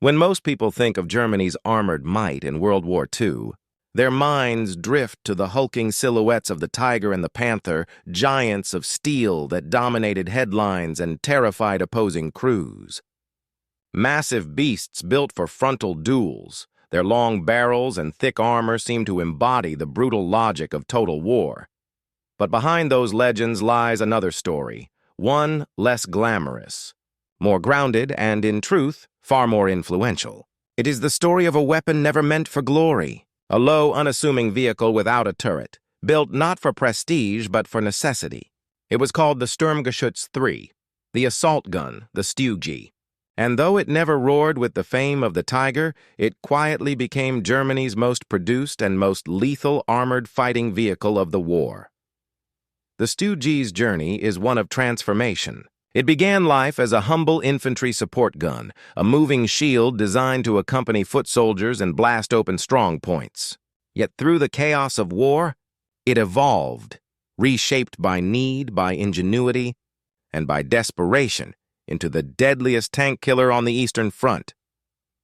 When most people think of Germany's armored might in World War II, their minds drift to the hulking silhouettes of the Tiger and the Panther, giants of steel that dominated headlines and terrified opposing crews. Massive beasts built for frontal duels, their long barrels and thick armor seem to embody the brutal logic of total war. But behind those legends lies another story, one less glamorous, more grounded and, in truth, far more influential. It is the story of a weapon never meant for glory, a low, unassuming vehicle without a turret, built not for prestige but for necessity. It was called the StuG III, the assault gun, the StuG. And though it never roared with the fame of the Tiger, it quietly became Germany's most produced and most lethal armored fighting vehicle of the war. The StuG's journey is one of transformation. It began life as a humble infantry support gun, a moving shield designed to accompany foot soldiers and blast open strong points. Yet through the chaos of war, it evolved, reshaped by need, by ingenuity, and by desperation, into the deadliest tank killer on the Eastern Front.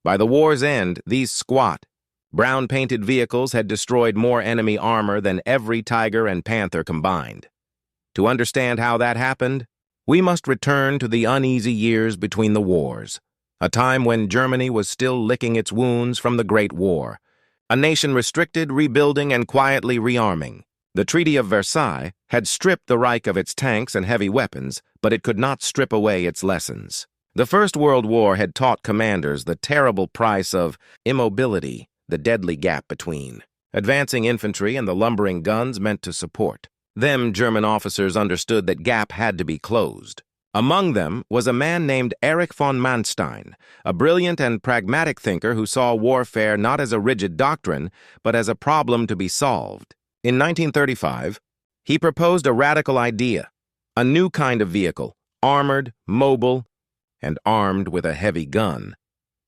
By the war's end, these squat, brown-painted vehicles had destroyed more enemy armor than every Tiger and Panther combined. To understand how that happened, we must return to the uneasy years between the wars, a time when Germany was still licking its wounds from the Great War, a nation restricted, rebuilding, and quietly rearming. The Treaty of Versailles had stripped the Reich of its tanks and heavy weapons, but it could not strip away its lessons. The First World War had taught commanders the terrible price of immobility, the deadly gap between advancing infantry and the lumbering guns meant to support. Them German officers understood that gap had to be closed. Among them was a man named Erich von Manstein, a brilliant and pragmatic thinker who saw warfare not as a rigid doctrine, but as a problem to be solved. In 1935, he proposed a radical idea, a new kind of vehicle, armored, mobile, and armed with a heavy gun,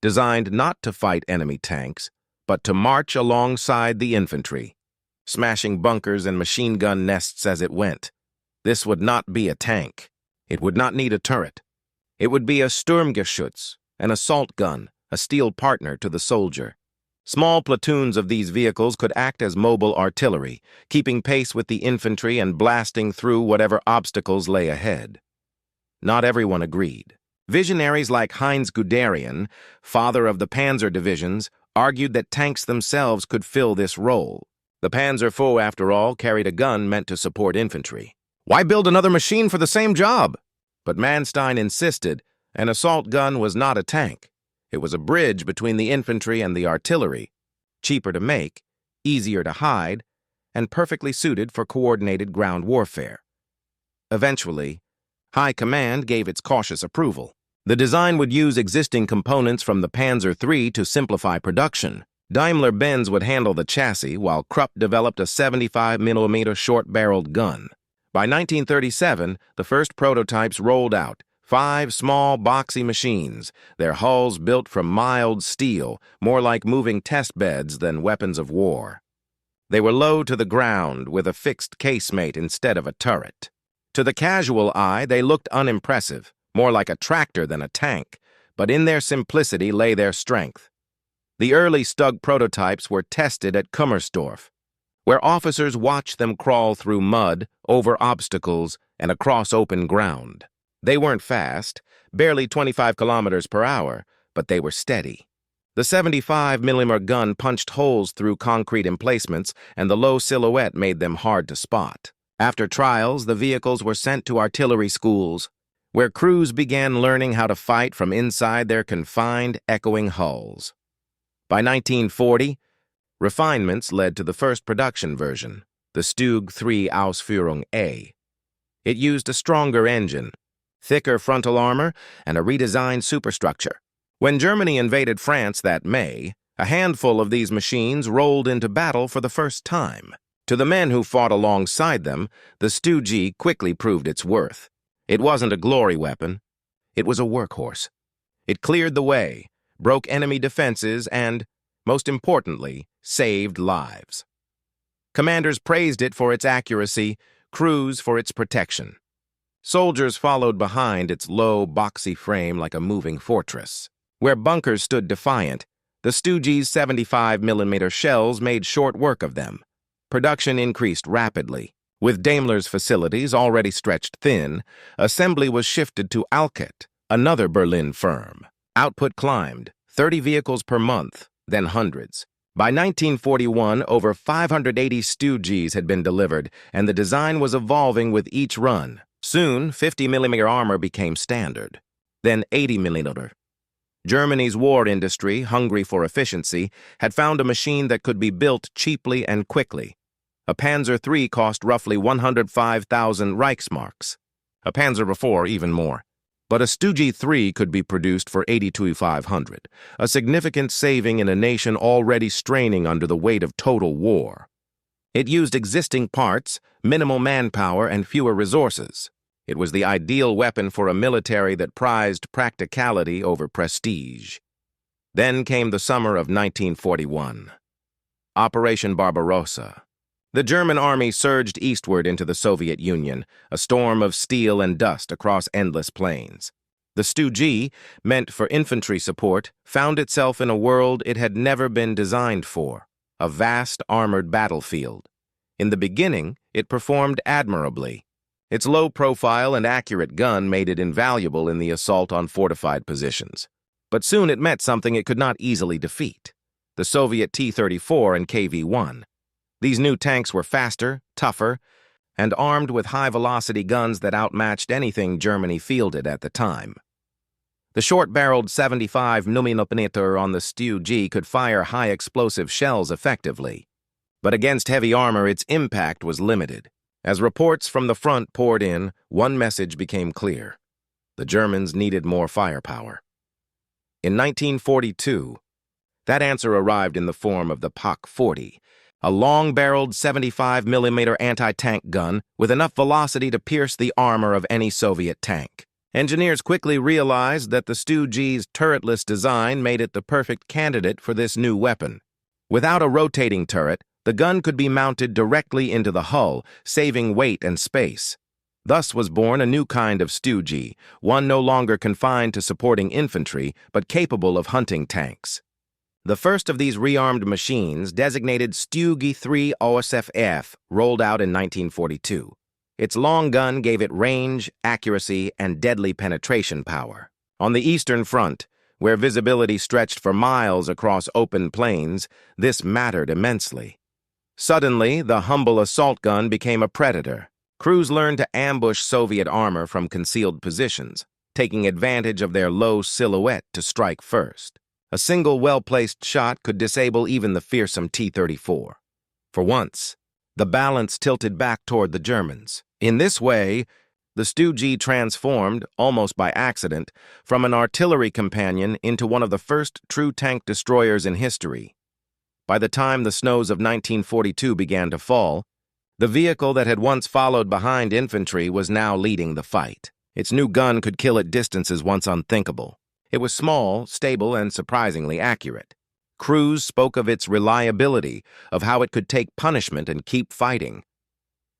designed not to fight enemy tanks, but to march alongside the infantry, smashing bunkers and machine gun nests as it went. This would not be a tank. It would not need a turret. It would be a Sturmgeschütz, an assault gun, a steel partner to the soldier. Small platoons of these vehicles could act as mobile artillery, keeping pace with the infantry and blasting through whatever obstacles lay ahead. Not everyone agreed. Visionaries like Heinz Guderian, father of the Panzer divisions, argued that tanks themselves could fill this role. The Panzerfoe, after all, carried a gun meant to support infantry. Why build another machine for the same job? But Manstein insisted an assault gun was not a tank. It was a bridge between the infantry and the artillery, cheaper to make, easier to hide, and perfectly suited for coordinated ground warfare. Eventually, High Command gave its cautious approval. The design would use existing components from the Panzer III to simplify production. Daimler-Benz would handle the chassis, while Krupp developed a 75mm short-barreled gun. By 1937, the first prototypes rolled out. 5 small, boxy machines, their hulls built from mild steel, more like moving test beds than weapons of war. They were low to the ground, with a fixed casemate instead of a turret. To the casual eye, they looked unimpressive, more like a tractor than a tank, but in their simplicity lay their strength. The early StuG prototypes were tested at Kummersdorf, where officers watched them crawl through mud, over obstacles, and across open ground. They weren't fast, barely 25 kilometers per hour, but they were steady. The 75mm gun punched holes through concrete emplacements, and the low silhouette made them hard to spot. After trials, the vehicles were sent to artillery schools, where crews began learning how to fight from inside their confined, echoing hulls. By 1940, refinements led to the first production version, the StuG III Ausführung A. It used a stronger engine, thicker frontal armor, and a redesigned superstructure. When Germany invaded France that May, a handful of these machines rolled into battle for the first time. To the men who fought alongside them, the StuG quickly proved its worth. It wasn't a glory weapon. It was a workhorse. It cleared the way, broke enemy defenses, and, most importantly, saved lives. Commanders praised it for its accuracy, crews for its protection. Soldiers followed behind its low, boxy frame like a moving fortress. Where bunkers stood defiant, the StuG's 75mm shells made short work of them. Production increased rapidly. With Daimler's facilities already stretched thin, assembly was shifted to Alket, another Berlin firm. Output climbed, 30 vehicles per month, then hundreds. By 1941, over 580 StuGs had been delivered, and the design was evolving with each run. Soon, 50mm armor became standard, then 80mm. Germany's war industry, hungry for efficiency, had found a machine that could be built cheaply and quickly. A Panzer III cost roughly 105,000 Reichsmarks. A Panzer IV even more. But a StuG III could be produced for 82,500, a significant saving in a nation already straining under the weight of total war. It used existing parts, minimal manpower, and fewer resources. It was the ideal weapon for a military that prized practicality over prestige. Then came the summer of 1941. Operation Barbarossa. The German army surged eastward into the Soviet Union, a storm of steel and dust across endless plains. The StuG, meant for infantry support, found itself in a world it had never been designed for, a vast armored battlefield. In the beginning, it performed admirably. Its low profile and accurate gun made it invaluable in the assault on fortified positions. But soon it met something it could not easily defeat: the Soviet T-34 and KV-1. These new tanks were faster, tougher, and armed with high-velocity guns that outmatched anything Germany fielded at the time. The short-barreled 75mm on the StuG could fire high-explosive shells effectively. But against heavy armor, its impact was limited. As reports from the front poured in, one message became clear: the Germans needed more firepower. In 1942, that answer arrived in the form of the PaK-40, a long-barreled 75mm anti-tank gun with enough velocity to pierce the armor of any Soviet tank. Engineers quickly realized that the StuG's turretless design made it the perfect candidate for this new weapon. Without a rotating turret, the gun could be mounted directly into the hull, saving weight and space. Thus was born a new kind of StuG, one no longer confined to supporting infantry, but capable of hunting tanks. The first of these rearmed machines, designated StuG III OSFF, rolled out in 1942. Its long gun gave it range, accuracy, and deadly penetration power. On the Eastern Front, where visibility stretched for miles across open plains, this mattered immensely. Suddenly, the humble assault gun became a predator. Crews learned to ambush Soviet armor from concealed positions, taking advantage of their low silhouette to strike first. A single well-placed shot could disable even the fearsome T-34. For once, the balance tilted back toward the Germans. In this way, the StuG transformed, almost by accident, from an artillery companion into one of the first true tank destroyers in history. By the time the snows of 1942 began to fall, the vehicle that had once followed behind infantry was now leading the fight. Its new gun could kill at distances once unthinkable. It was small, stable, and surprisingly accurate. Crews spoke of its reliability, of how it could take punishment and keep fighting.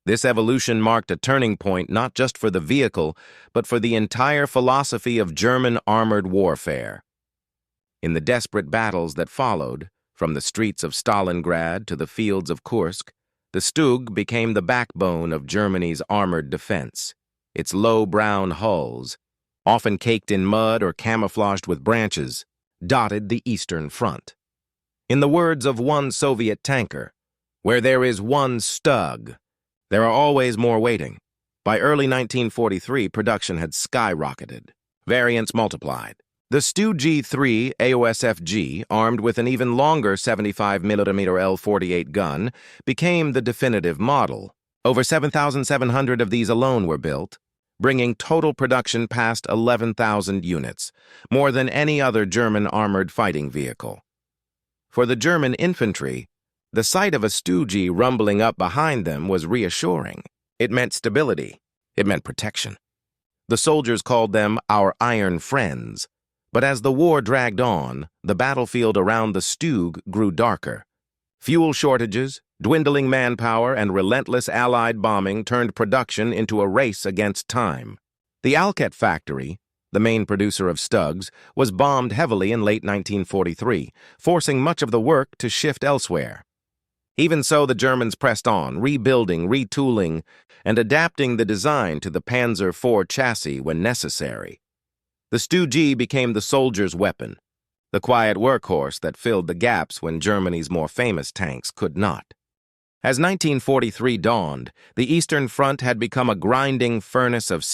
This evolution marked a turning point not just for the vehicle, but for the entire philosophy of German armored warfare. In the desperate battles that followed, from the streets of Stalingrad to the fields of Kursk, the StuG became the backbone of Germany's armored defense. Its low brown hulls, often caked in mud or camouflaged with branches, dotted the Eastern Front. In the words of one Soviet tanker, "Where there is one StuG, there are always more waiting." By early 1943, production had skyrocketed. Variants multiplied. The StuG III AOSFG, armed with an even longer 75mm L-48 gun, became the definitive model. Over 7,700 of these alone were built, bringing total production past 11,000 units, more than any other German armored fighting vehicle. For the German infantry, the sight of a StuG rumbling up behind them was reassuring. It meant stability. It meant protection. The soldiers called them our iron friends. But as the war dragged on, the battlefield around the StuG grew darker. Fuel shortages, dwindling manpower, and relentless Allied bombing turned production into a race against time. The Alket factory, the main producer of StuGs, was bombed heavily in late 1943, forcing much of the work to shift elsewhere. Even so, the Germans pressed on, rebuilding, retooling, and adapting the design to the Panzer IV chassis when necessary. The StuG became the soldier's weapon, the quiet workhorse that filled the gaps when Germany's more famous tanks could not. As 1943 dawned, the Eastern Front had become a grinding furnace of